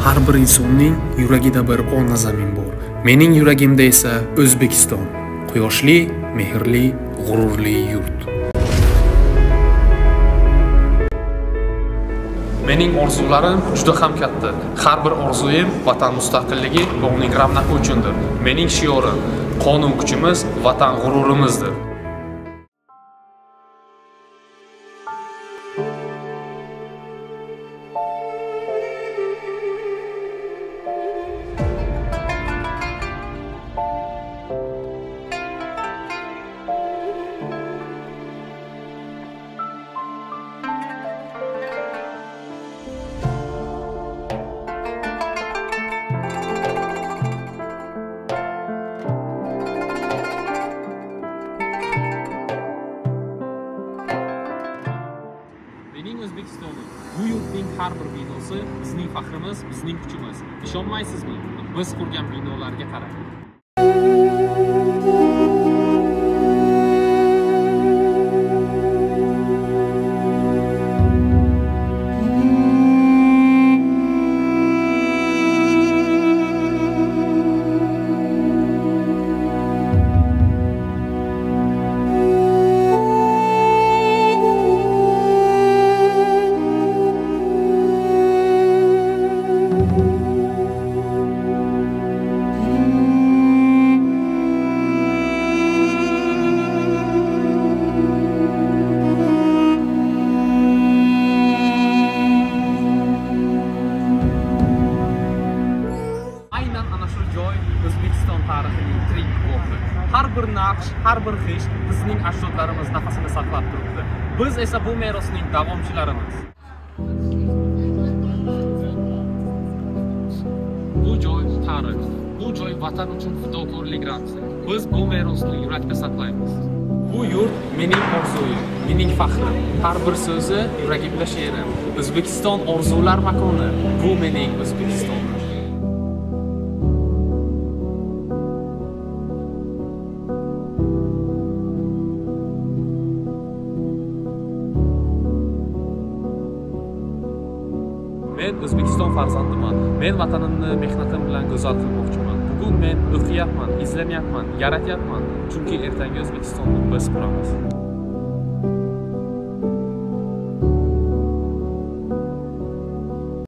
Har bir insonning yuragida bir ona zamin bor. Mening yuragimda esa O'zbekiston. Quyoshli, mehrli, g'ururli yurt. Mening orzularim juda ham katta. Har bir orzuim vatan mustaqilligi va uning ravnaqi uchundir. Mening shiorim: qonun kuchimiz, vatan g'ururimizdir. Mening O'zbekistonim, bu yurtning har bir binosi bizning faxrimiz, bizning kuchimiz. Ishonmaysizmi? Biz qurgan binolarga qarang. O'zbekiston tarixining tirik guvohi. Har bir naqsh, har bir g'isht bizning ajdodlarimiz nafasini saqlab turibdi. Biz esa bu merosning davomchilarimiz. Bu joy tarix, bu joy vatan uchun fidokorlik ramzi. Biz bu merosni yurakda saqlaymiz. Bu yurt mening orzuim, mening faxrim. Har bir so'zi yuragimda she'rim. O'zbekiston orzular makoni. Bu mening O'zbekistonim. Men O'zbekiston farzandiman. Men vatanimni mehnatim bilan go'zal qilmoqchiman. Bugun men o'qiyapman, izlanyapman, yaratyapman. Chunki ertangi O'zbekistonni biz quramiz.